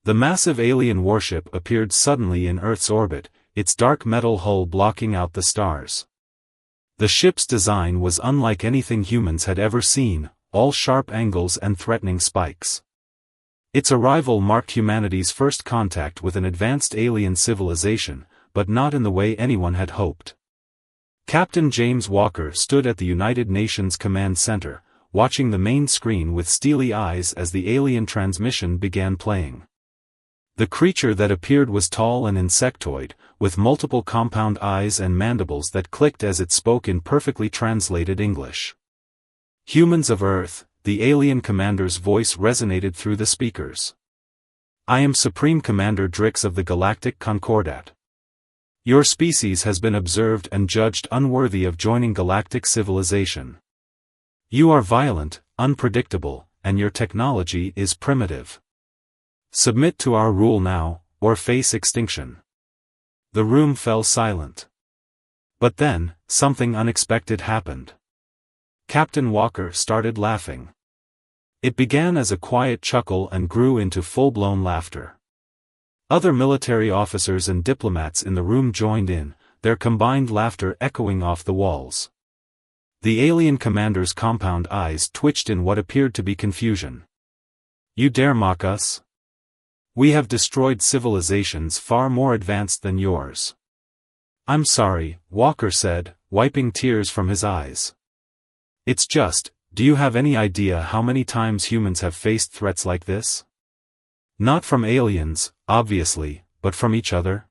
The massive alien warship appeared suddenly in Earth's orbit, its dark metal hull blocking out the stars. The ship's design was unlike anything humans had ever seen, all sharp angles and threatening spikes. Its arrival marked humanity's first contact with an advanced alien civilization, but not in the way anyone had hoped. Captain James Walker stood at the United Nations Command Center, watching the main screen with steely eyes as the alien transmission began playing. The creature that appeared was tall and insectoid, with multiple compound eyes and mandibles that clicked as it spoke in perfectly translated English. "Humans of Earth," the alien commander's voice resonated through the speakers. "I am Supreme Commander Drix of the Galactic Concordat. Your species has been observed and judged unworthy of joining galactic civilization. You are violent, unpredictable, and your technology is primitive. Submit to our rule now, or face extinction." The room fell silent. But then, something unexpected happened. Captain Walker started laughing. It began as a quiet chuckle and grew into full-blown laughter. Other military officers and diplomats in the room joined in, their combined laughter echoing off the walls. The alien commander's compound eyes twitched in what appeared to be confusion. "You dare mock us? We have destroyed civilizations far more advanced than yours." "I'm sorry," Walker said, wiping tears from his eyes. "It's just, do you have any idea how many times humans have faced threats like this? Not from aliens, obviously, but from each other.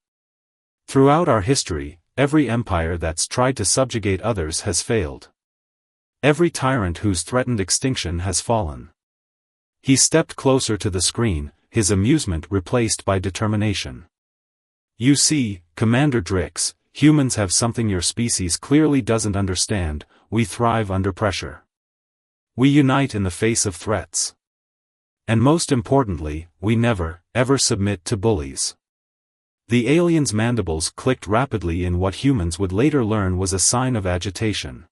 Throughout our history, every empire that's tried to subjugate others has failed. Every tyrant who's threatened extinction has fallen." He stepped closer to the screen, his amusement replaced by determination. "You see, Commander Drix, humans have something your species clearly doesn't understand: we thrive under pressure. We unite in the face of threats. And most importantly, we never, ever submit to bullies." The alien's mandibles clicked rapidly in what humans would later learn was a sign of agitation.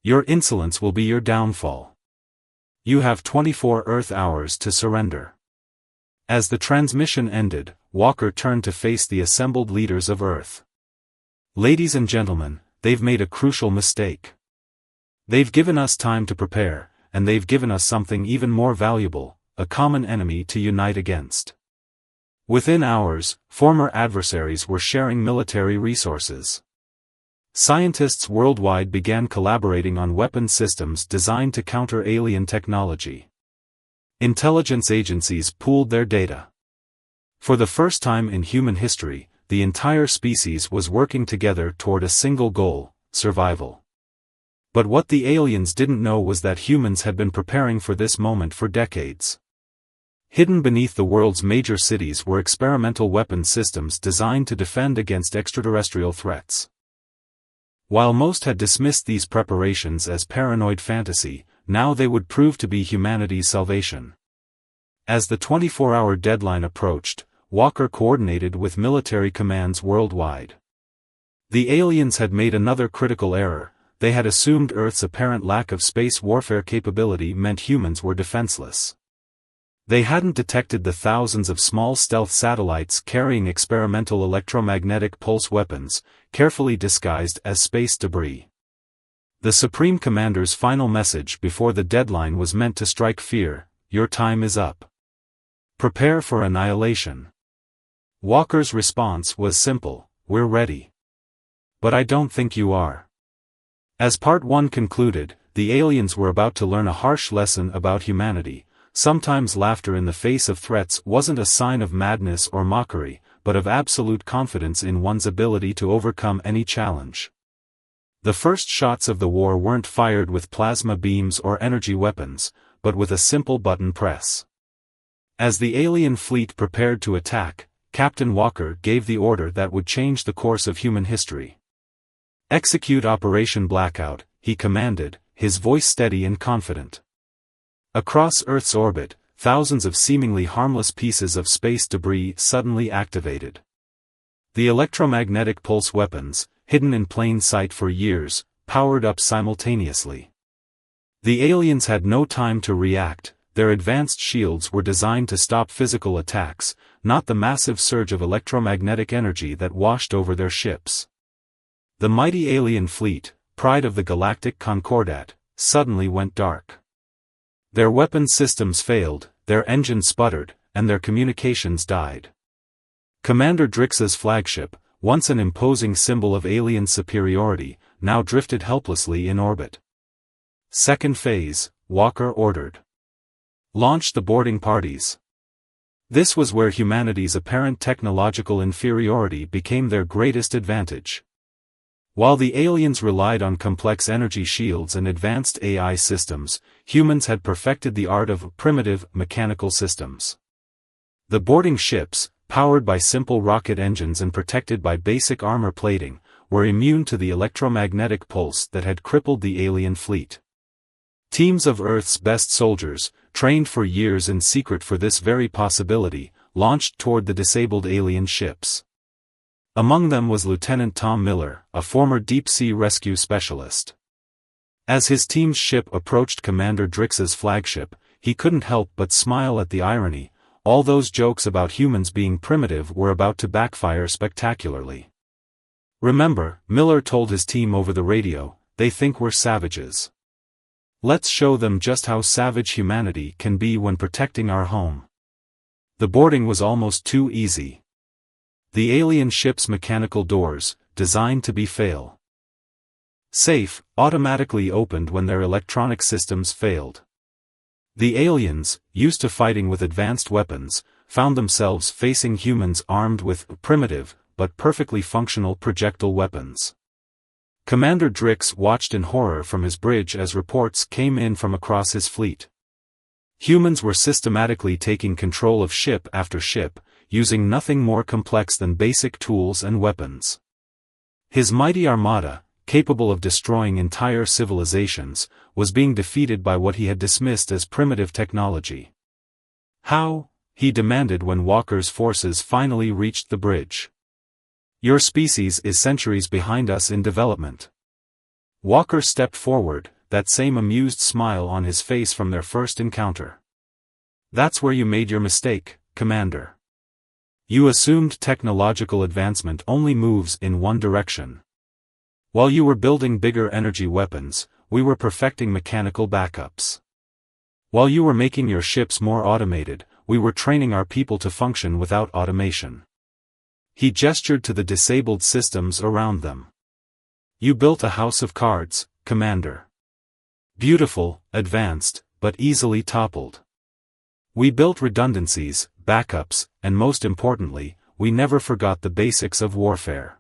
"Your insolence will be your downfall. You have 24 Earth hours to surrender." As the transmission ended, Walker turned to face the assembled leaders of Earth. "Ladies and gentlemen, they've made a crucial mistake. They've given us time to prepare, and they've given us something even more valuable, a common enemy to unite against." Within hours, former adversaries were sharing military resources. Scientists worldwide began collaborating on weapon systems designed to counter alien technology. Intelligence agencies pooled their data. For the first time in human history, the entire species was working together toward a single goal: survival. But what the aliens didn't know was that humans had been preparing for this moment for decades. Hidden beneath the world's major cities were experimental weapon systems designed to defend against extraterrestrial threats. While most had dismissed these preparations as paranoid fantasy, now they would prove to be humanity's salvation. As the 24-hour deadline approached, Walker coordinated with military commands worldwide. The aliens had made another critical error: they had assumed Earth's apparent lack of space warfare capability meant humans were defenseless. They hadn't detected the thousands of small stealth satellites carrying experimental electromagnetic pulse weapons, carefully disguised as space debris. The Supreme Commander's final message before the deadline was meant to strike fear: your time is up. Prepare for annihilation. Walker's response was simple: we're ready. But I don't think you are. As Part 1 concluded, the aliens were about to learn a harsh lesson about humanity. Sometimes laughter in the face of threats wasn't a sign of madness or mockery, but of absolute confidence in one's ability to overcome any challenge. The first shots of the war weren't fired with plasma beams or energy weapons, but with a simple button press. As the alien fleet prepared to attack, Captain Walker gave the order that would change the course of human history. "Execute Operation Blackout," he commanded, his voice steady and confident. Across Earth's orbit, thousands of seemingly harmless pieces of space debris suddenly activated. The electromagnetic pulse weapons, hidden in plain sight for years, powered up simultaneously. The aliens had no time to react. their advanced shields were designed to stop physical attacks, not the massive surge of electromagnetic energy that washed over their ships. The mighty alien fleet, pride of the Galactic Concordat, suddenly went dark. Their weapon systems failed, their engines sputtered, and their communications died. Commander Drix's flagship, once an imposing symbol of alien superiority, now drifted helplessly in orbit. Second phase, Walker ordered. Launch the boarding parties. This was where humanity's apparent technological inferiority became their greatest advantage. While the aliens relied on complex energy shields and advanced AI systems, humans had perfected the art of primitive, mechanical systems. The boarding ships, powered by simple rocket engines and protected by basic armor plating, were immune to the electromagnetic pulse that had crippled the alien fleet. Teams of Earth's best soldiers, trained for years in secret for this very possibility, launched toward the disabled alien ships. Among them was Lieutenant Tom Miller, a former deep-sea rescue specialist. As his team's ship approached Commander Drix's flagship, he couldn't help but smile at the irony. All those jokes about humans being primitive were about to backfire spectacularly. Remember, Miller told his team over the radio, they think we're savages. Let's show them just how savage humanity can be when protecting our home. The boarding was almost too easy. The alien ship's mechanical doors, designed to be fail-safe, automatically opened when their electronic systems failed. The aliens, used to fighting with advanced weapons, found themselves facing humans armed with primitive, but perfectly functional projectile weapons. Commander Drix watched in horror from his bridge as reports came in from across his fleet. Humans were systematically taking control of ship after ship, using nothing more complex than basic tools and weapons. His mighty armada, capable of destroying entire civilizations, was being defeated by what he had dismissed as primitive technology. How? He demanded when Walker's forces finally reached the bridge. Your species is centuries behind us in development. Walker stepped forward, that same amused smile on his face from their first encounter. That's where you made your mistake, Commander. You assumed technological advancement only moves in one direction. While you were building bigger energy weapons, we were perfecting mechanical backups. While you were making your ships more automated, we were training our people to function without automation. He gestured to the disabled systems around them. You built a house of cards, Commander. Beautiful, advanced, but easily toppled. We built redundancies, backups, and most importantly, we never forgot the basics of warfare.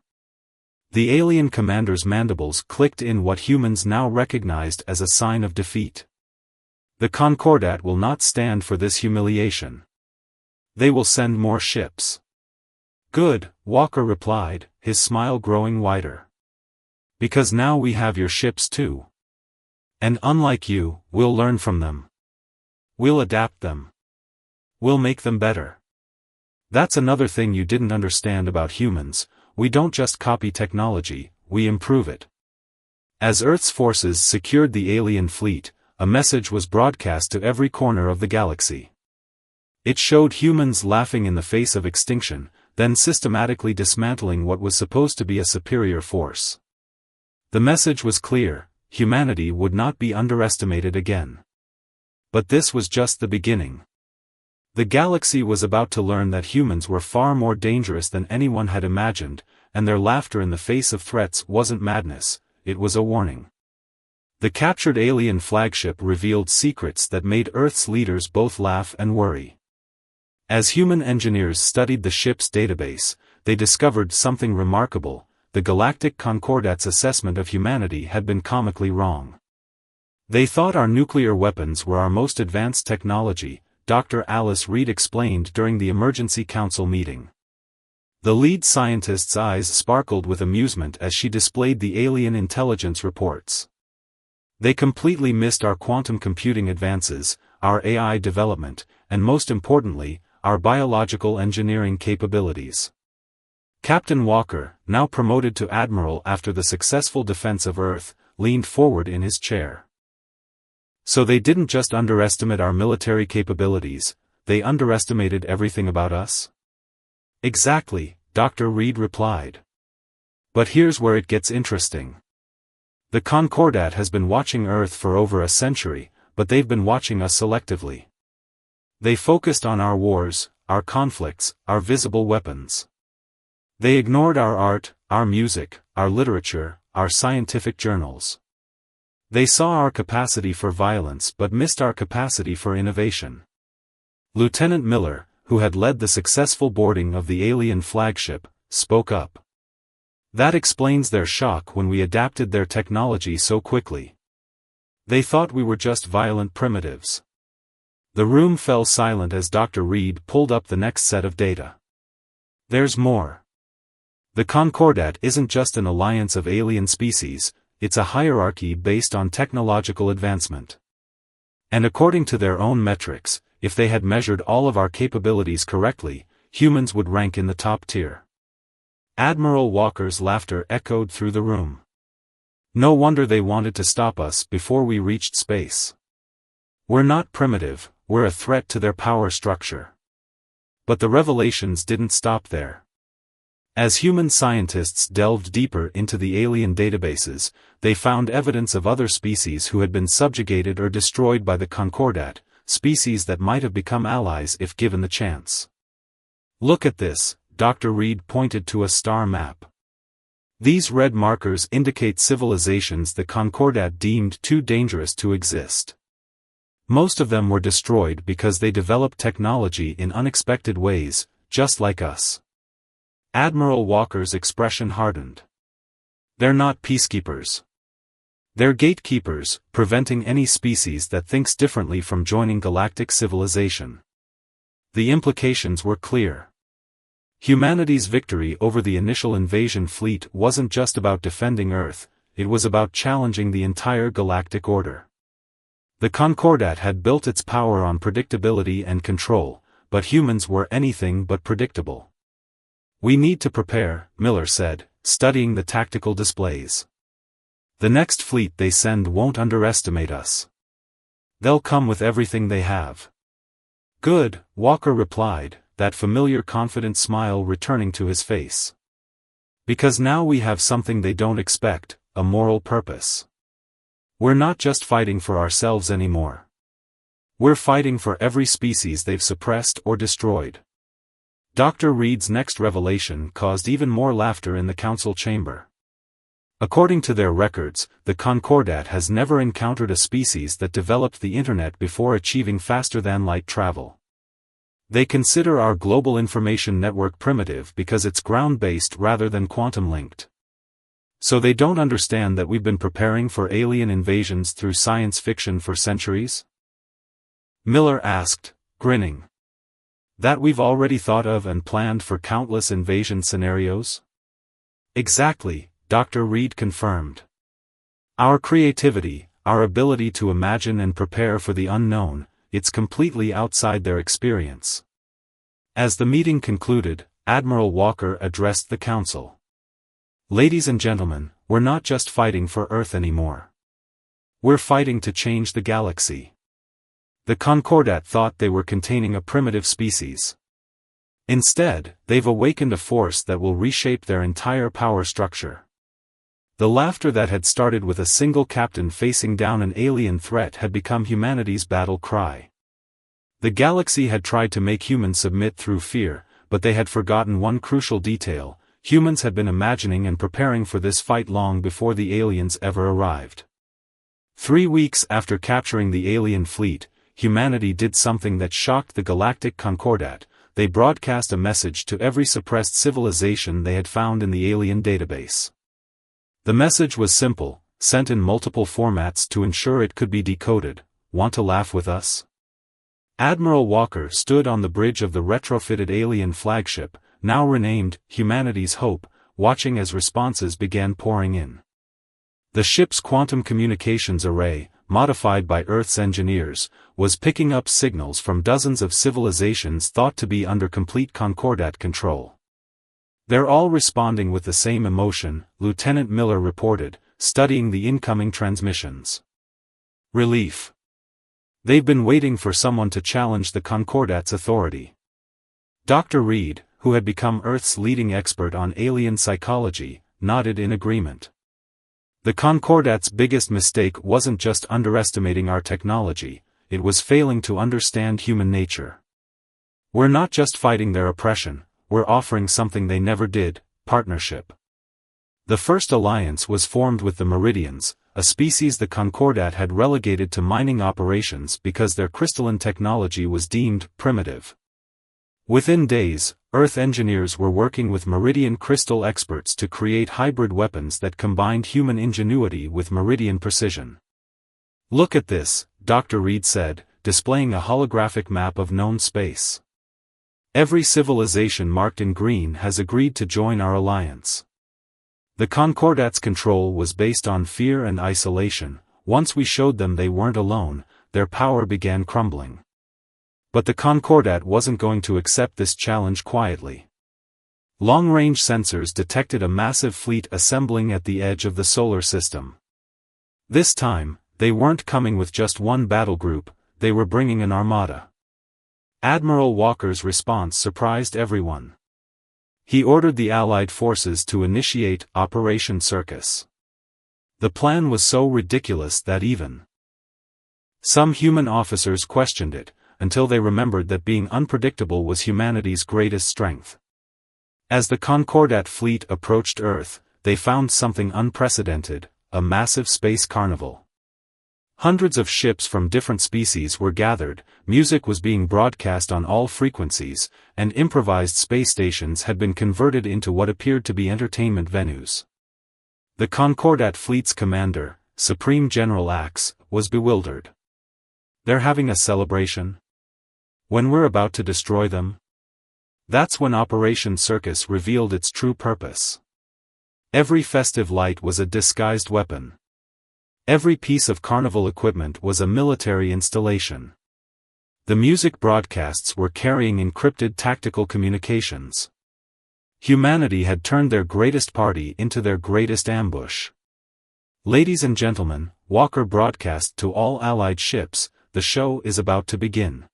The alien commander's mandibles clicked in what humans now recognized as a sign of defeat. The Concordat will not stand for this humiliation. They will send more ships. Good, Walker replied, his smile growing wider. Because now we have your ships too. And unlike you, we'll learn from them. We'll adapt them. We'll make them better. That's another thing you didn't understand about humans, we don't just copy technology, we improve it. As Earth's forces secured the alien fleet, a message was broadcast to every corner of the galaxy. It showed humans laughing in the face of extinction, then systematically dismantling what was supposed to be a superior force. The message was clear, humanity would not be underestimated again. But this was just the beginning. The galaxy was about to learn that humans were far more dangerous than anyone had imagined, and their laughter in the face of threats wasn't madness, it was a warning. The captured alien flagship revealed secrets that made Earth's leaders both laugh and worry. As human engineers studied the ship's database, they discovered something remarkable: the Galactic Concordat's assessment of humanity had been comically wrong. They thought our nuclear weapons were our most advanced technology, Dr. Alice Reed explained during the emergency council meeting. The lead scientist's eyes sparkled with amusement as she displayed the alien intelligence reports. They completely missed our quantum computing advances, our AI development, and most importantly, our biological engineering capabilities. Captain Walker, now promoted to admiral after the successful defense of Earth, leaned forward in his chair. So they didn't just underestimate our military capabilities, they underestimated everything about us? Exactly, Dr. Reed replied. But here's where it gets interesting. The Concordat has been watching Earth for over a century, but they've been watching us selectively. They focused on our wars, our conflicts, our visible weapons. They ignored our art, our music, our literature, our scientific journals. They saw our capacity for violence but missed our capacity for innovation. Lieutenant Miller, who had led the successful boarding of the alien flagship, spoke up. That explains their shock when we adapted their technology so quickly. They thought we were just violent primitives. The room fell silent as Dr. Reed pulled up the next set of data. There's more. The Concordat isn't just an alliance of alien species, it's a hierarchy based on technological advancement. And according to their own metrics, if they had measured all of our capabilities correctly, humans would rank in the top tier. Admiral Walker's laughter echoed through the room. No wonder they wanted to stop us before we reached space. We're not primitive, we're a threat to their power structure. But the revelations didn't stop there. As human scientists delved deeper into the alien databases, they found evidence of other species who had been subjugated or destroyed by the Concordat, species that might have become allies if given the chance. Look at this, Dr. Reed pointed to a star map. These red markers indicate civilizations the Concordat deemed too dangerous to exist. Most of them were destroyed because they developed technology in unexpected ways, just like us. Admiral Walker's expression hardened. They're not peacekeepers. They're gatekeepers, preventing any species that thinks differently from joining galactic civilization. The implications were clear. Humanity's victory over the initial invasion fleet wasn't just about defending Earth, it was about challenging the entire galactic order. The Concordat had built its power on predictability and control, but humans were anything but predictable. We need to prepare, Miller said, studying the tactical displays. The next fleet they send won't underestimate us. They'll come with everything they have. Good, Walker replied, that familiar confident smile returning to his face. Because now we have something they don't expect, a moral purpose. We're not just fighting for ourselves anymore. We're fighting for every species they've suppressed or destroyed. Dr. Reed's next revelation caused even more laughter in the council chamber. According to their records, the Concordat has never encountered a species that developed the internet before achieving faster-than-light travel. They consider our global information network primitive because it's ground-based rather than quantum-linked. So they don't understand that we've been preparing for alien invasions through science fiction for centuries? Miller asked, grinning. That we've already thought of and planned for countless invasion scenarios? Exactly, Dr. Reed confirmed. Our creativity, our ability to imagine and prepare for the unknown, it's completely outside their experience. As the meeting concluded, Admiral Walker addressed the council. Ladies and gentlemen, we're not just fighting for Earth anymore. We're fighting to change the galaxy. The Concordat thought they were containing a primitive species. Instead, they've awakened a force that will reshape their entire power structure. The laughter that had started with a single captain facing down an alien threat had become humanity's battle cry. The galaxy had tried to make humans submit through fear, but they had forgotten one crucial detail: humans had been imagining and preparing for this fight long before the aliens ever arrived. 3 weeks after capturing the alien fleet, humanity did something that shocked the Galactic Concordat. They broadcast a message to every suppressed civilization they had found in the alien database. The message was simple, sent in multiple formats to ensure it could be decoded. Want to laugh with us? Admiral Walker stood on the bridge of the retrofitted alien flagship, now renamed Humanity's Hope, watching as responses began pouring in. The ship's quantum communications array, modified by Earth's engineers, was picking up signals from dozens of civilizations thought to be under complete Concordat control. They're all responding with the same emotion, Lieutenant Miller reported, studying the incoming transmissions. Relief. They've been waiting for someone to challenge the Concordat's authority. Dr. Reed, who had become Earth's leading expert on alien psychology, nodded in agreement. The Concordat's biggest mistake wasn't just underestimating our technology, it was failing to understand human nature. We're not just fighting their oppression, we're offering something they never did: partnership. The first alliance was formed with the Meridians, a species the Concordat had relegated to mining operations because their crystalline technology was deemed primitive. Within days, Earth engineers were working with Meridian crystal experts to create hybrid weapons that combined human ingenuity with Meridian precision. "Look at this," Dr. Reed said, displaying a holographic map of known space. "Every civilization marked in green has agreed to join our alliance." The Concordat's control was based on fear and isolation. Once we showed them they weren't alone, their power began crumbling. But the Concordat wasn't going to accept this challenge quietly. Long-range sensors detected a massive fleet assembling at the edge of the solar system. This time, they weren't coming with just one battle group, they were bringing an armada. Admiral Walker's response surprised everyone. He ordered the Allied forces to initiate Operation Circus. The plan was so ridiculous that even some human officers questioned it, until they remembered that being unpredictable was humanity's greatest strength. As the Concordat fleet approached Earth, they found something unprecedented: a massive space carnival. Hundreds of ships from different species were gathered, music was being broadcast on all frequencies, and improvised space stations had been converted into what appeared to be entertainment venues. The Concordat fleet's commander, Supreme General Axe, was bewildered. "They're having a celebration? When we're about to destroy them?" That's when Operation Circus revealed its true purpose. Every festive light was a disguised weapon. Every piece of carnival equipment was a military installation. The music broadcasts were carrying encrypted tactical communications. Humanity had turned their greatest party into their greatest ambush. "Ladies and gentlemen," Walker broadcast to all Allied ships, "the show is about to begin."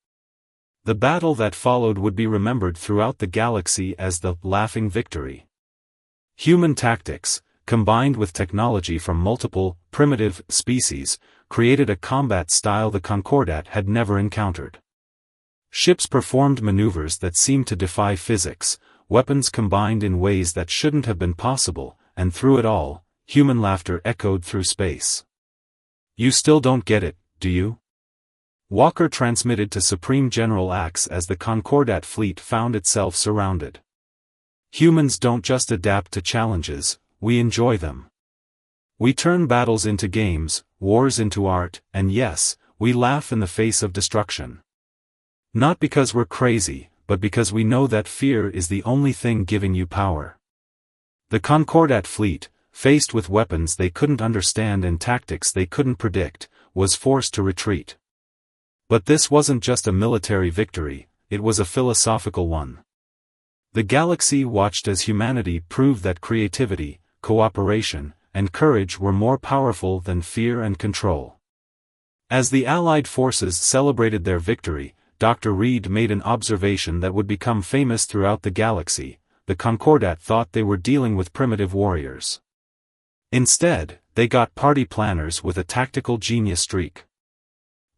The battle that followed would be remembered throughout the galaxy as the Laughing Victory. Human tactics, combined with technology from multiple, primitive, species, created a combat style the Concordat had never encountered. Ships performed maneuvers that seemed to defy physics, weapons combined in ways that shouldn't have been possible, and through it all, human laughter echoed through space. "You still don't get it, do you?" Walker transmitted to Supreme General Axe as the Concordat fleet found itself surrounded. "Humans don't just adapt to challenges, we enjoy them. We turn battles into games, wars into art, and yes, we laugh in the face of destruction. Not because we're crazy, but because we know that fear is the only thing giving you power." The Concordat fleet, faced with weapons they couldn't understand and tactics they couldn't predict, was forced to retreat. But this wasn't just a military victory, it was a philosophical one. The galaxy watched as humanity proved that creativity, cooperation, and courage were more powerful than fear and control. As the Allied forces celebrated their victory, Dr. Reed made an observation that would become famous throughout the galaxy: the Concordat thought they were dealing with primitive warriors. Instead, they got party planners with a tactical genius streak.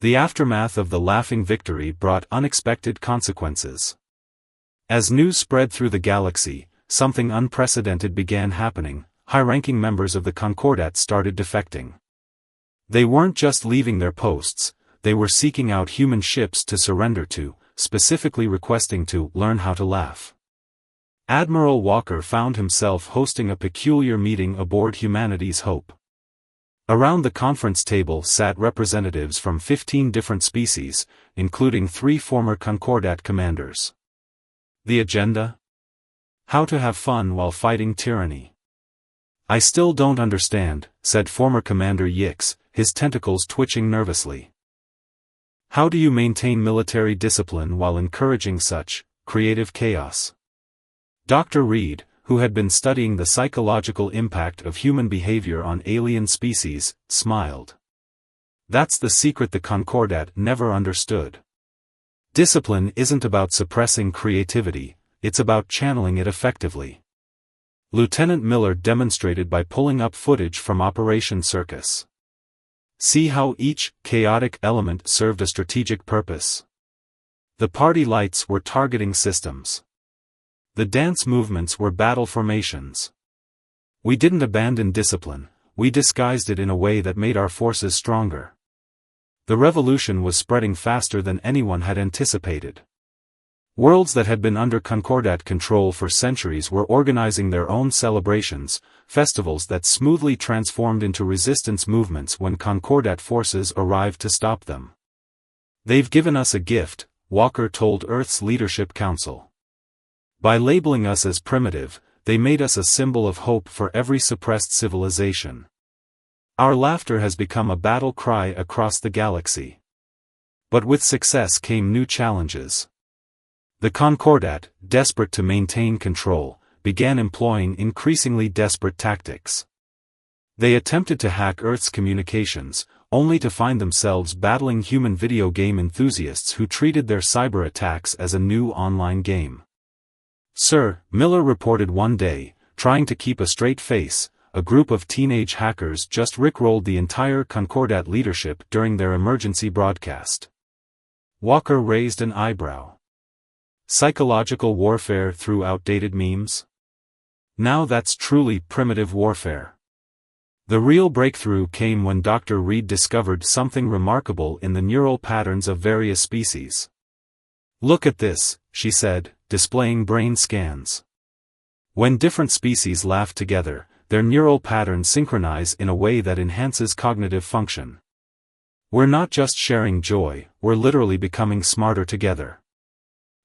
The aftermath of the Laughing Victory brought unexpected consequences. As news spread through the galaxy, something unprecedented began happening. High-ranking members of the Concordat started defecting. They weren't just leaving their posts, they were seeking out human ships to surrender to, specifically requesting to learn how to laugh. Admiral Walker found himself hosting a peculiar meeting aboard humanity's Hope. Around the conference table sat representatives from 15 different species, including 3 former Concordat commanders. The agenda? How to have fun while fighting tyranny. "I still don't understand," said former Commander Yix, his tentacles twitching nervously. "How do you maintain military discipline while encouraging such creative chaos?" Dr. Reed, who had been studying the psychological impact of human behavior on alien species, smiled. That's the secret the Concordat never understood. Discipline isn't about suppressing creativity, it's about channeling it effectively. Lieutenant Miller demonstrated by pulling up footage from Operation Circus. See how each chaotic element served a strategic purpose. The party lights were targeting systems. The dance movements were battle formations. We didn't abandon discipline, we disguised it in a way that made our forces stronger. The revolution was spreading faster than anyone had anticipated. Worlds that had been under Concordat control for centuries were organizing their own celebrations, festivals that smoothly transformed into resistance movements when Concordat forces arrived to stop them. They've given us a gift, Walker told Earth's Leadership Council. By labeling us as primitive, they made us a symbol of hope for every suppressed civilization. Our laughter has become a battle cry across the galaxy. But with success came new challenges. The Concordat, desperate to maintain control, began employing increasingly desperate tactics. They attempted to hack Earth's communications, only to find themselves battling human video game enthusiasts who treated their cyber attacks as a new online game. "Sir," Miller reported one day, trying to keep a straight face, a group of teenage hackers just rickrolled the entire Concordat leadership during their emergency broadcast. Walker raised an eyebrow. Psychological warfare through outdated memes? Now that's truly primitive warfare. The real breakthrough came when Dr. Reed discovered something remarkable in the neural patterns of various species. "Look at this," she said, displaying brain scans. When different species laugh together, their neural patterns synchronize in a way that enhances cognitive function. We're not just sharing joy, we're literally becoming smarter together.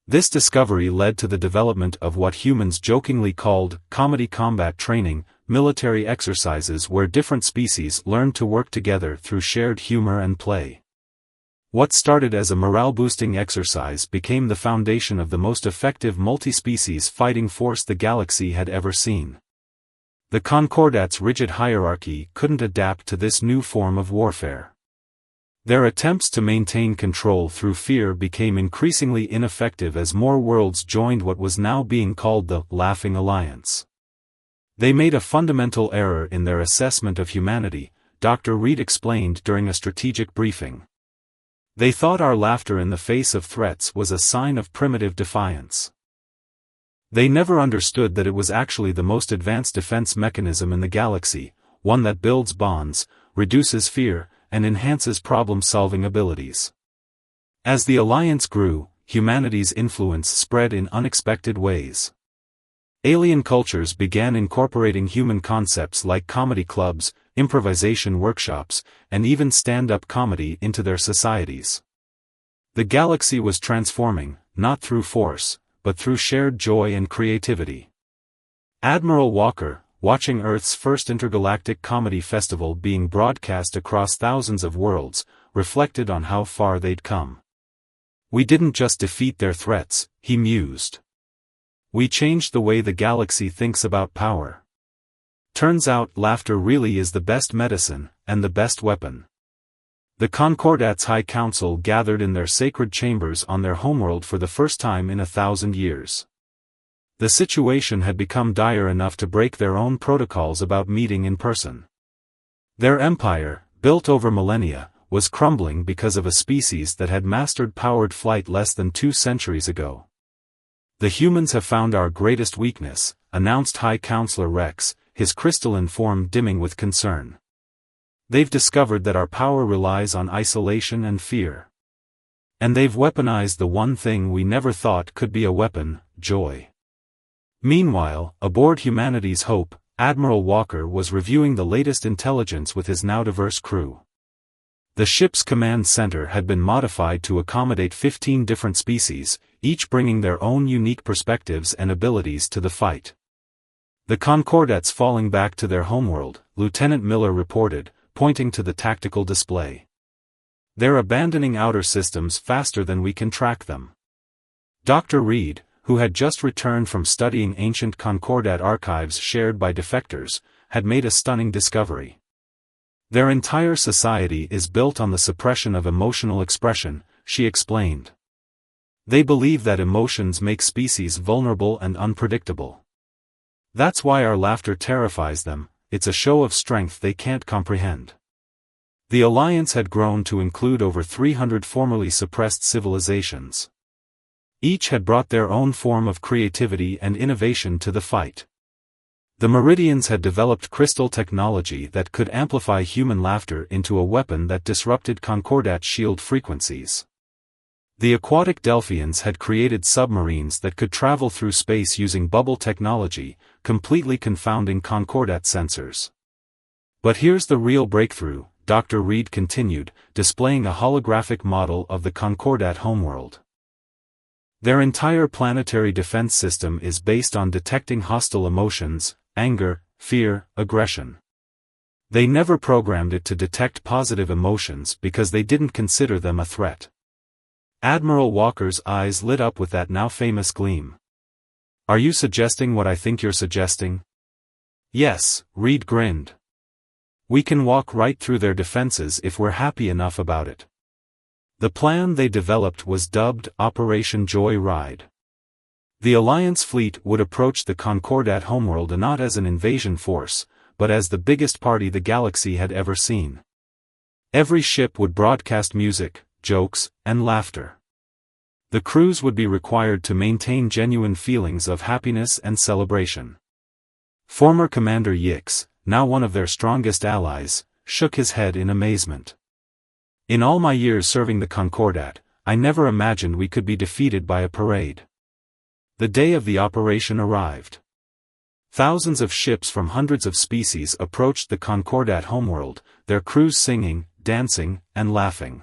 This discovery led to the development of what humans jokingly called comedy combat training, military exercises where different species learned to work together through shared humor and play. What started as a morale-boosting exercise became the foundation of the most effective multi-species fighting force the galaxy had ever seen. The Concordat's rigid hierarchy couldn't adapt to this new form of warfare. Their attempts to maintain control through fear became increasingly ineffective as more worlds joined what was now being called the Laughing Alliance. They made a fundamental error in their assessment of humanity, Dr. Reed explained during a strategic briefing. They thought our laughter in the face of threats was a sign of primitive defiance. They never understood that it was actually the most advanced defense mechanism in the galaxy, one that builds bonds, reduces fear, and enhances problem-solving abilities. As the alliance grew, humanity's influence spread in unexpected ways. Alien cultures began incorporating human concepts like comedy clubs, improvisation workshops, and even stand-up comedy into their societies. The galaxy was transforming, not through force, but through shared joy and creativity. Admiral Walker, watching Earth's first intergalactic comedy festival being broadcast across thousands of worlds, reflected on how far they'd come. "We didn't just defeat their threats," he mused. "We changed the way the galaxy thinks about power." Turns out laughter really is the best medicine, and the best weapon. The Concordat's High Council gathered in their sacred chambers on their homeworld for the first time in 1,000 years. The situation had become dire enough to break their own protocols about meeting in person. Their empire, built over millennia, was crumbling because of a species that had mastered powered flight less than 2 centuries ago. "The humans have found our greatest weakness," announced High Counselor Rex, his crystalline form dimming with concern. "They've discovered that our power relies on isolation and fear. And they've weaponized the one thing we never thought could be a weapon, joy." Meanwhile, aboard humanity's Hope, Admiral Walker was reviewing the latest intelligence with his now diverse crew. The ship's command center had been modified to accommodate 15 different species, each bringing their own unique perspectives and abilities to the fight. "The Concordat's falling back to their homeworld," Lieutenant Miller reported, pointing to the tactical display. "They're abandoning outer systems faster than we can track them." Dr. Reed, who had just returned from studying ancient Concordat archives shared by defectors, had made a stunning discovery. Their entire society is built on the suppression of emotional expression, she explained. They believe that emotions make species vulnerable and unpredictable. That's why our laughter terrifies them, it's a show of strength they can't comprehend. The alliance had grown to include over 300 formerly suppressed civilizations. Each had brought their own form of creativity and innovation to the fight. The Meridians had developed crystal technology that could amplify human laughter into a weapon that disrupted Concordat shield frequencies. The aquatic Delphians had created submarines that could travel through space using bubble technology, completely confounding Concordat sensors. But here's the real breakthrough, Dr. Reed continued, displaying a holographic model of the Concordat homeworld. Their entire planetary defense system is based on detecting hostile emotions, anger, fear, aggression. They never programmed it to detect positive emotions because they didn't consider them a threat. Admiral Walker's eyes lit up with that now famous gleam. Are you suggesting what I think you're suggesting? Yes, Reed grinned. We can walk right through their defenses if we're happy enough about it. The plan they developed was dubbed Operation Joy Ride. The Alliance fleet would approach the Concordat homeworld not as an invasion force, but as the biggest party the galaxy had ever seen. Every ship would broadcast music, jokes, and laughter. The crews would be required to maintain genuine feelings of happiness and celebration. Former Commander Yix, now one of their strongest allies, shook his head in amazement. In all my years serving the Concordat, I never imagined we could be defeated by a parade. The day of the operation arrived. Thousands of ships from hundreds of species approached the Concordat homeworld, their crews singing, dancing, and laughing.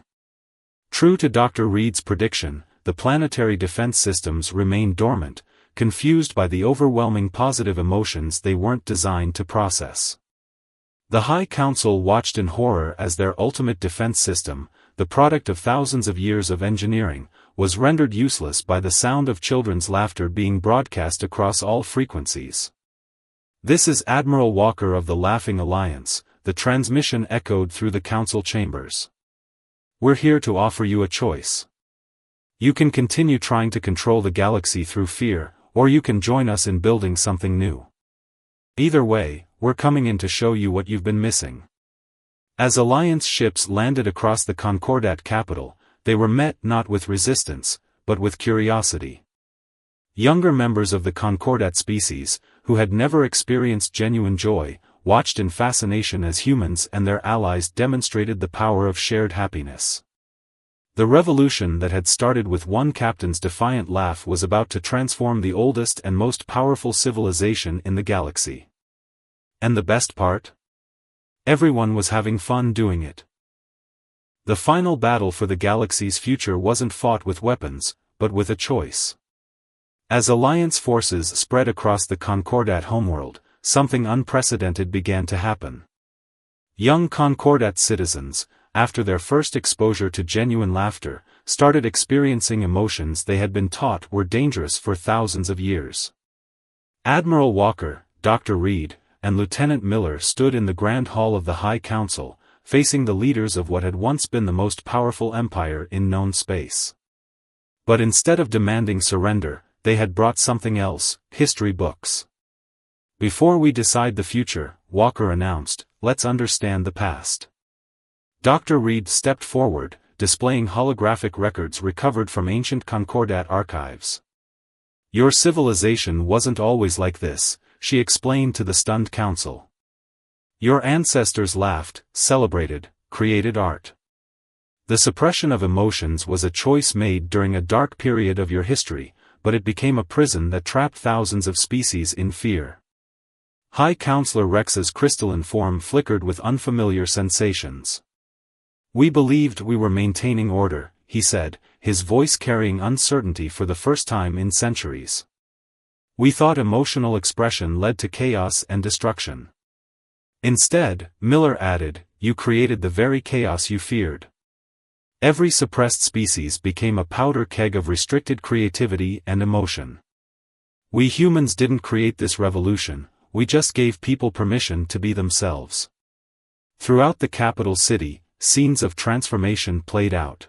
True to Dr. Reed's prediction, the planetary defense systems remained dormant, confused by the overwhelming positive emotions they weren't designed to process. The High Council watched in horror as their ultimate defense system, the product of thousands of years of engineering, was rendered useless by the sound of children's laughter being broadcast across all frequencies. "This is Admiral Walker of the Laughing Alliance," the transmission echoed through the council chambers. "We're here to offer you a choice. You can continue trying to control the galaxy through fear, or you can join us in building something new. Either way, we're coming in to show you what you've been missing." As Alliance ships landed across the Concordat capital, they were met not with resistance, but with curiosity. Younger members of the Concordat species, who had never experienced genuine joy, watched in fascination as humans and their allies demonstrated the power of shared happiness. The revolution that had started with one captain's defiant laugh was about to transform the oldest and most powerful civilization in the galaxy. And the best part? Everyone was having fun doing it. The final battle for the galaxy's future wasn't fought with weapons, but with a choice. As Alliance forces spread across the Concordat homeworld, something unprecedented began to happen. Young Concordat citizens, after their first exposure to genuine laughter, started experiencing emotions they had been taught were dangerous for thousands of years. Admiral Walker, Dr. Reed, and Lieutenant Miller stood in the Grand Hall of the High Council, facing the leaders of what had once been the most powerful empire in known space. But instead of demanding surrender, they had brought something else: history books. "Before we decide the future," Walker announced, "let's understand the past." Dr. Reed stepped forward, displaying holographic records recovered from ancient Concordat archives. "Your civilization wasn't always like this," she explained to the stunned council. "Your ancestors laughed, celebrated, created art. The suppression of emotions was a choice made during a dark period of your history, but it became a prison that trapped thousands of species in fear." High Counselor Rex's crystalline form flickered with unfamiliar sensations. "We believed we were maintaining order," he said, his voice carrying uncertainty for the first time in centuries. "We thought emotional expression led to chaos and destruction. Instead," Miller added, "you created the very chaos you feared. Every suppressed species became a powder keg of restricted creativity and emotion. We humans didn't create this revolution, we just gave people permission to be themselves." Throughout the capital city, scenes of transformation played out.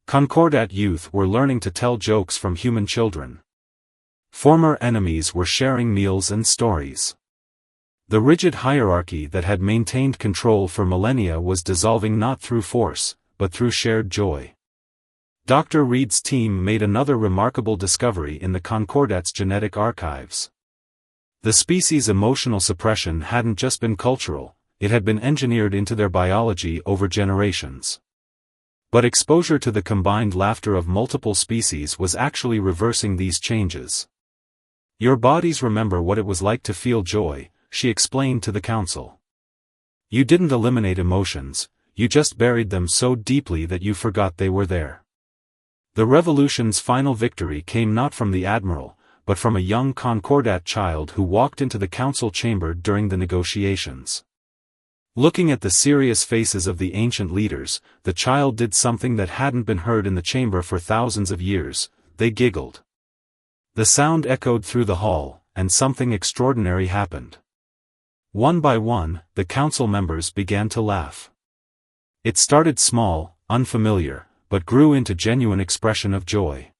Concordat youth were learning to tell jokes from human children. Former enemies were sharing meals and stories. The rigid hierarchy that had maintained control for millennia was dissolving not through force, but through shared joy. Dr. Reed's team made another remarkable discovery in the Concordat's genetic archives. The species' emotional suppression hadn't just been cultural, it had been engineered into their biology over generations. But exposure to the combined laughter of multiple species was actually reversing these changes. Your bodies remember what it was like to feel joy, she explained to the council. You didn't eliminate emotions, you just buried them so deeply that you forgot they were there. The revolution's final victory came not from the admiral, but from a young Concordat child who walked into the council chamber during the negotiations. Looking at the serious faces of the ancient leaders, the child did something that hadn't been heard in the chamber for thousands of years. They giggled. The sound echoed through the hall, and something extraordinary happened. One by one, the council members began to laugh. It started small, unfamiliar, but grew into genuine expression of joy.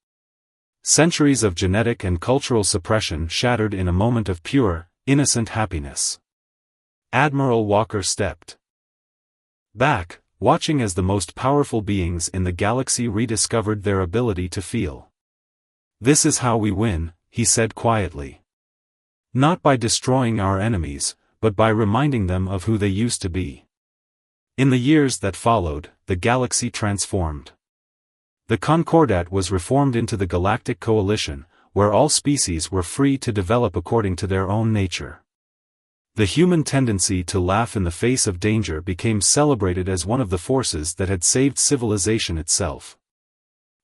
Centuries of genetic and cultural suppression shattered in a moment of pure, innocent happiness. Admiral Walker stepped back, watching as the most powerful beings in the galaxy rediscovered their ability to feel. This is how we win, he said quietly. Not by destroying our enemies, but by reminding them of who they used to be. In the years that followed, the galaxy transformed. The Concordat was reformed into the Galactic Coalition, where all species were free to develop according to their own nature. The human tendency to laugh in the face of danger became celebrated as one of the forces that had saved civilization itself.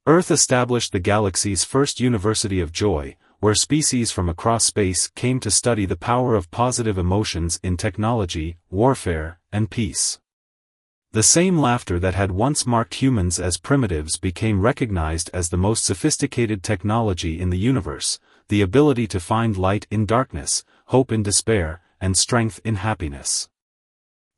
Earth established the galaxy's first University of Joy, where species from across space came to study the power of positive emotions in technology, warfare, and peace. The same laughter that had once marked humans as primitives became recognized as the most sophisticated technology in the universe, the ability to find light in darkness, hope in despair, and strength in happiness.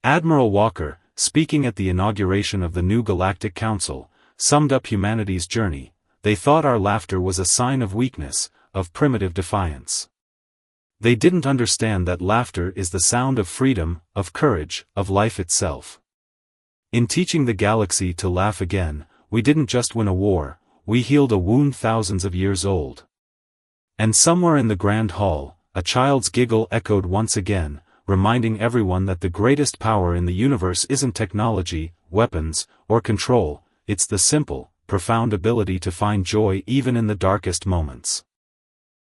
Admiral Walker, speaking at the inauguration of the new Galactic Council, summed up humanity's journey. They thought our laughter was a sign of weakness, of primitive defiance. They didn't understand that laughter is the sound of freedom, of courage, of life itself. In teaching the galaxy to laugh again, we didn't just win a war, we healed a wound thousands of years old. And somewhere in the Grand Hall, a child's giggle echoed once again, reminding everyone that the greatest power in the universe isn't technology, weapons, or control, it's the simple, profound ability to find joy even in the darkest moments.